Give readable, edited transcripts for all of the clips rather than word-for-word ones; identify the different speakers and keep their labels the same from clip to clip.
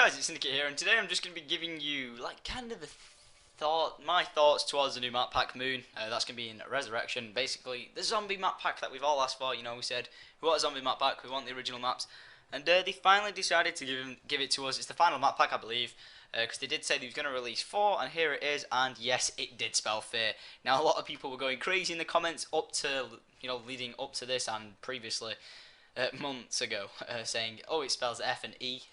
Speaker 1: guys, it's Syndicate here, and today I'm just going to be giving you, like, kind of my thoughts towards the new map pack Moon. That's going to be in Rezurection, basically the zombie map pack that we've all asked for. You know, we said, we want a zombie map pack, we want the original maps, and they finally decided to give it to us. It's the final map pack, I believe, because they did say they was going to release 4, and here it is, and yes, it did spell fear. Now, a lot of people were going crazy in the comments up to, leading up to this and previously, months ago, saying, oh, it spells F and E.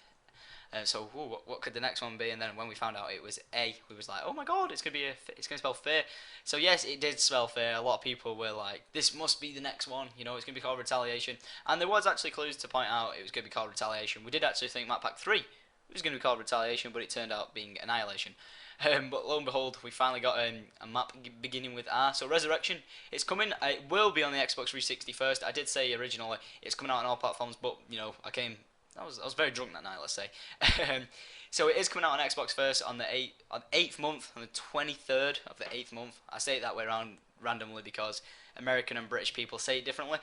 Speaker 1: So what could the next one be? And then when we found out it was A, we was like, oh my god, it's gonna spell fear. So yes, it did spell fear. A lot of people were like, this must be the next one. You know, it's gonna be called Retaliation. And there was actually clues to point out it was gonna be called Retaliation. We did actually think Map Pack 3 was gonna be called Retaliation, but it turned out being Annihilation. But lo and behold, we finally got a map beginning with R. So Rezurection, it's coming. It will be on the Xbox 360 first. I did say originally it's coming out on all platforms, but I was very drunk that night, let's say. So it is coming out on Xbox first on the 8th month, on the 23rd of the 8th month. I say it that way around randomly because American and British people say it differently.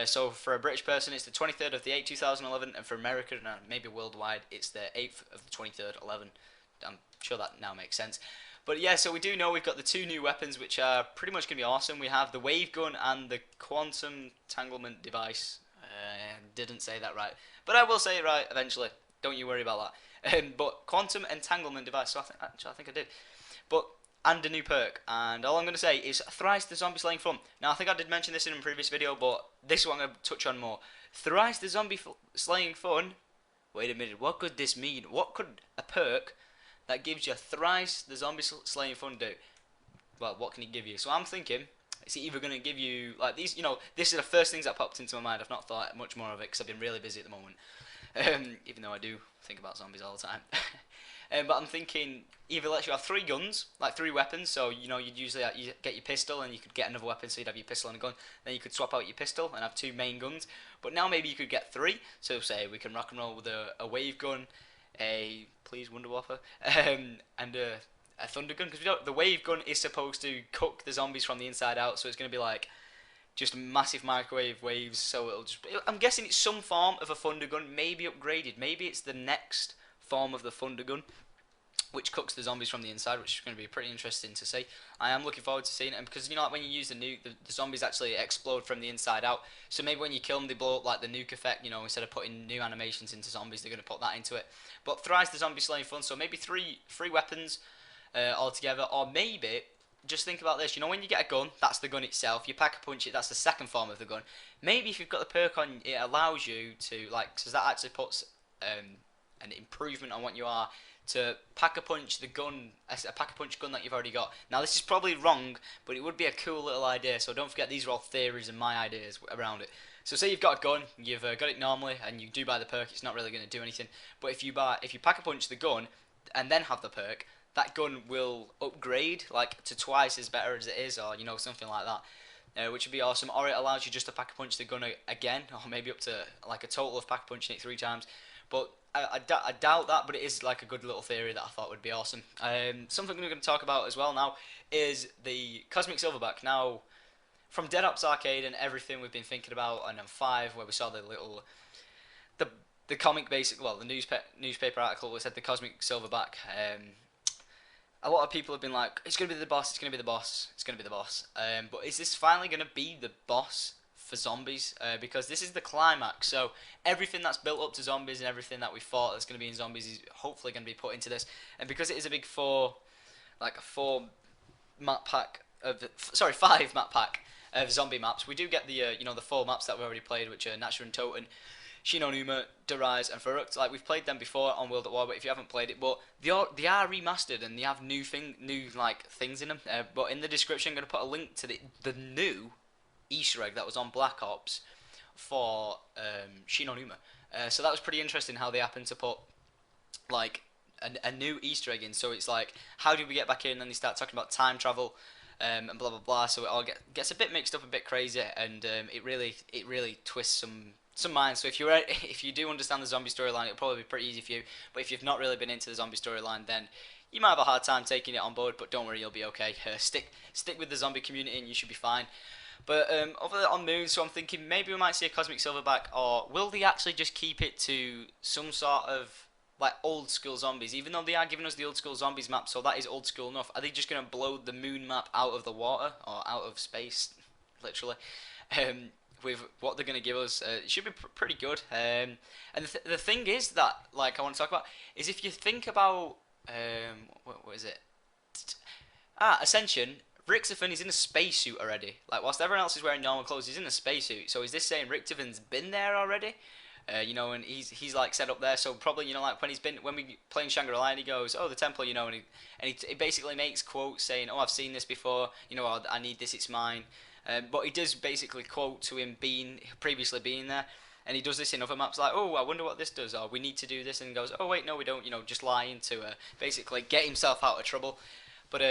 Speaker 1: So for a British person, it's the 23rd of the 8th, 2011, and for American and maybe worldwide, it's the 8th of the 23rd, 11. I'm sure that now makes sense. But yeah, so we do know we've got the 2 new weapons, which are pretty much going to be awesome. We have the wave gun and the quantum entanglement device. Didn't say that right, but I will say it right eventually. Don't you worry about that. But quantum entanglement device. So I think I did. But and a new perk. And all I'm going to say is thrice the zombie slaying fun. Now I think I did mention this in a previous video, but this is what I'm going to touch on more. Thrice the zombie slaying fun. Wait a minute. What could this mean? What could a perk that gives you thrice the zombie slaying fun do? Well, what can it give you? So I'm thinking, it's either going to give you, like, these, this is the first things that popped into my mind. I've not thought much more of it because I've been really busy at the moment. Even though I do think about zombies all the time. But I'm thinking, either lets you have 3 guns, like 3 weapons. So, you'd usually you get your pistol and you could get another weapon, so you'd have your pistol and a gun. Then you could swap out your pistol and have 2 main guns. But now maybe you could get 3. So say we can rock and roll with a wave gun, please Wonderwaffer, and a thunder gun, because the wave gun is supposed to cook the zombies from the inside out, so it's going to be like just massive microwave waves. So I'm guessing it's some form of a thunder gun, maybe upgraded. Maybe it's the next form of the thunder gun, which cooks the zombies from the inside, which is going to be pretty interesting to see. I am looking forward to seeing it, because like when you use the nuke, the zombies actually explode from the inside out. So maybe when you kill them, they blow up like the nuke effect. Instead of putting new animations into zombies, they're going to put that into it. But thrice the zombie slaying fun. So maybe three weapons altogether, or maybe just think about this. When you get a gun, that's the gun itself. You pack a punch it, that's the second form of the gun. Maybe if you've got the perk on, it allows you to, because that actually puts an improvement on what you are, to pack a punch the gun, a pack a punch gun that you've already got. Now this is probably wrong, but it would be a cool little idea. So don't forget, these are all theories and my ideas around it. So say you've got a gun, you've got it normally, and you do buy the perk. It's not really going to do anything. But if you pack a punch the gun and then have the perk, that gun will upgrade to twice as better as it is, or something like that, which would be awesome. Or it allows you just to pack a punch the gun again, or maybe up to a total of pack a punching it 3 times. But I doubt that, but it is a good little theory that I thought would be awesome. Something we're going to talk about as well now is the Cosmic Silverback. Now, from Dead Ops Arcade and everything we've been thinking about, and on 5 where we saw the comic the newspaper article that said the Cosmic Silverback. A lot of people have been like, it's going to be the boss, it's going to be the boss, it's going to be the boss. But is this finally going to be the boss for zombies? Because this is the climax. So everything that's built up to zombies and everything that we thought that's going to be in zombies is hopefully going to be put into this. And because it is a big 5 map pack of zombie maps, we do get the the 4 maps that we already played, which are Natural and Toten, Shinonuma, Derise, and Farukt. We've played them before on World at War, but if you haven't played it, but they are remastered and they have new things in them. But in the description, I'm going to put a link to the new Easter egg that was on Black Ops for Shinonuma. So that was pretty interesting how they happened to put a new Easter egg in. So it's how do we get back in? And they start talking about time travel and blah blah blah. So it all gets a bit mixed up, a bit crazy, and it really twists some minds. So if you do understand the zombie storyline, it'll probably be pretty easy for you. But if you've not really been into the zombie storyline, then you might have a hard time taking it on board. But don't worry, you'll be okay. Stick with the zombie community, and you should be fine. But over on Moon, so I'm thinking maybe we might see a Cosmic Silverback, or will they actually just keep it to some sort of like old school zombies, even though they are giving us the old school zombies map, so that is old school enough. Are they just gonna blow the moon map out of the water or out of space, literally? Um, with what they're gonna give us, it should be pretty good. And the thing is that like I want to talk about is if you think about what is it? Ascension. Richtofen is in a spacesuit already. Like whilst everyone else is wearing normal clothes, he's in a spacesuit. So is this saying Richtofen's been there already? You know, and he's like set up there. So probably, you know, like when we play in Shangri-La, and he goes, oh, the temple, you know, and he basically makes quotes saying, oh, I've seen this before. You know, I need this, it's mine. But he does basically quote to him previously being there. And he does this in other maps, like, oh, I wonder what this does, or we need to do this, and he goes, oh, wait, no, we don't, you know, just lying to basically get himself out of trouble. But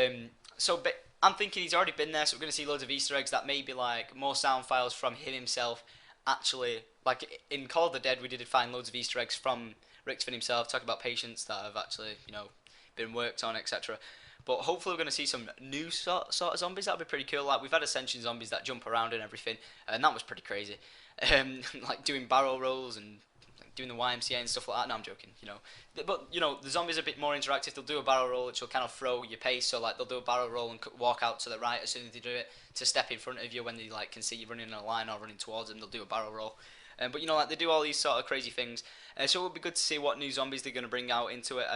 Speaker 1: I'm thinking he's already been there, so we're going to see loads of Easter eggs that may be like more sound files from him himself. Actually, like in Call of the Dead, we did find loads of Easter eggs from Richtofen himself, talking about patients that have actually, you know, been worked on, etc. But hopefully we're going to see some new sort of zombies. That'd be pretty cool. Like we've had Ascension zombies that jump around and everything, and that was pretty crazy. Like doing barrel rolls and doing the YMCA and stuff like that. No, I'm joking, you know. But, you know, the zombies are a bit more interactive. They'll do a barrel roll, which will kind of throw your pace. So, like, they'll do a barrel roll and walk out to the right as soon as they do it to step in front of you when they, like, can see you running in a line or running towards them. They'll do a barrel roll. But, you know, like, they do all these sort of crazy things. So it would be good to see what new zombies they're going to bring out into it.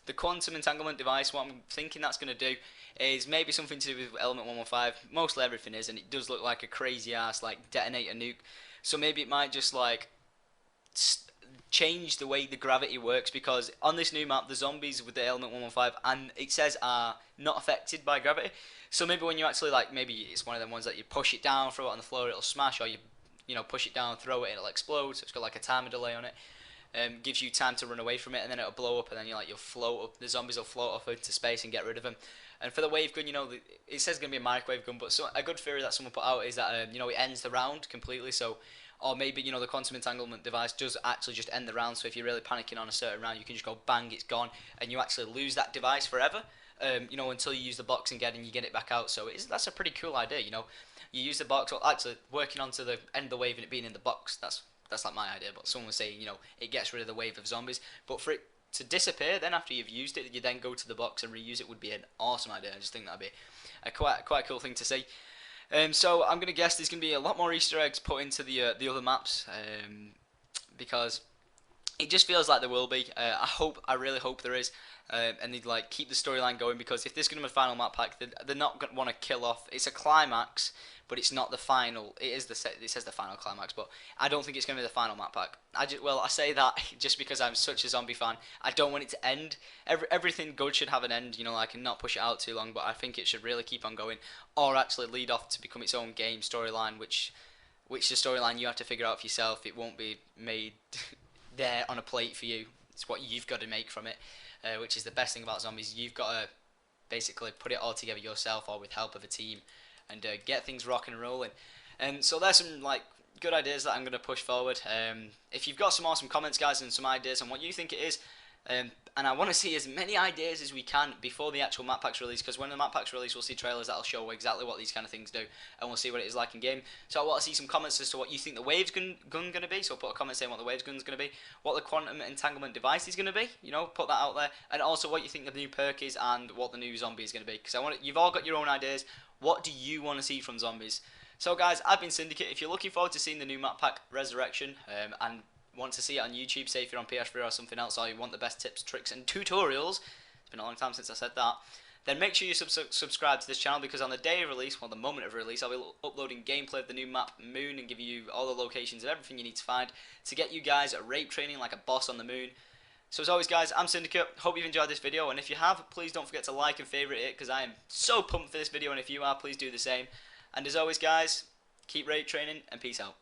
Speaker 1: The quantum entanglement device, what I'm thinking that's going to do is maybe something to do with element 115. Mostly everything is, and it does look like a crazy-ass, like, detonator nuke. So maybe it might just, like, change the way the gravity works, because on this new map the zombies with the element 115 and it says are not affected by gravity. So maybe when you actually, like, maybe it's one of them ones that you push it down, throw it on the floor, it'll smash, or you know, push it down, throw it, it'll explode. So it's got like a timer delay on it. Gives you time to run away from it, and then it'll blow up, and then you'll float up. The zombies will float off into space and get rid of them. And for the wave gun, you know, it says it's gonna be a microwave gun, but a good theory that someone put out is that you know, it ends the round completely. So, or maybe, you know, the quantum entanglement device does actually just end the round. So if you're really panicking on a certain round, you can just go bang, it's gone, and you actually lose that device forever. You know, until you use the box again and you get it back out. So that's a pretty cool idea. You know, you use the box, well, actually working onto the end of the wave and it being in the box. That's like my idea. But someone was saying, you know, it gets rid of the wave of zombies. But for it to disappear, then after you've used it, you then go to the box and reuse it would be an awesome idea. I just think that'd be a quite cool thing to see. So I'm gonna guess there's gonna be a lot more Easter eggs put into the other maps, because it just feels like there will be. I really hope there is, and they'd like keep the storyline going, because if this is gonna be a final map pack, they're not gonna want to kill off. It's a climax, but it's not the final. It says the final climax, but I don't think it's gonna be the final map pack. I say that just because I'm such a zombie fan. I don't want it to end. Everything good should have an end, you know, like, and not push it out too long. But I think it should really keep on going, or actually lead off to become its own game storyline, which the storyline you have to figure out for yourself. It won't be made there on a plate for you. It's what you've got to make from it, which is the best thing about zombies. You've got to basically put it all together yourself, or with help of a team, and get things rocking and rolling. And so there's some like good ideas that I'm going to push forward. If you've got some awesome comments, guys, and some ideas on what you think it is, and I want to see as many ideas as we can before the actual map packs release, because when the map packs release, we'll see trailers that'll show exactly what these kind of things do, and we'll see what it is like in game. So I want to see some comments as to what you think the waves gun going to be. So put a comment saying what the waves gun's going to be, what the quantum entanglement device is going to be. You know, put that out there, and also what you think the new perk is and what the new zombie is going to be. Because you've all got your own ideas. What do you want to see from zombies? So guys, I've been Syndicate. If you're looking forward to seeing the new map pack Rezurection, and want to see it on YouTube, say if you're on PS3 or something else, or you want the best tips, tricks and tutorials, it's been a long time since I said that, then make sure you subscribe to this channel, because on the day of release, well, the moment of release, I'll be uploading gameplay of the new map Moon and giving you all the locations of everything you need to find to get you guys at rape training like a boss on the moon. So as always, guys, I'm Syndicate. Hope you've enjoyed this video, and if you have, please don't forget to like and favourite it, because I am so pumped for this video, and if you are, please do the same. And as always, guys, keep rape training, and peace out.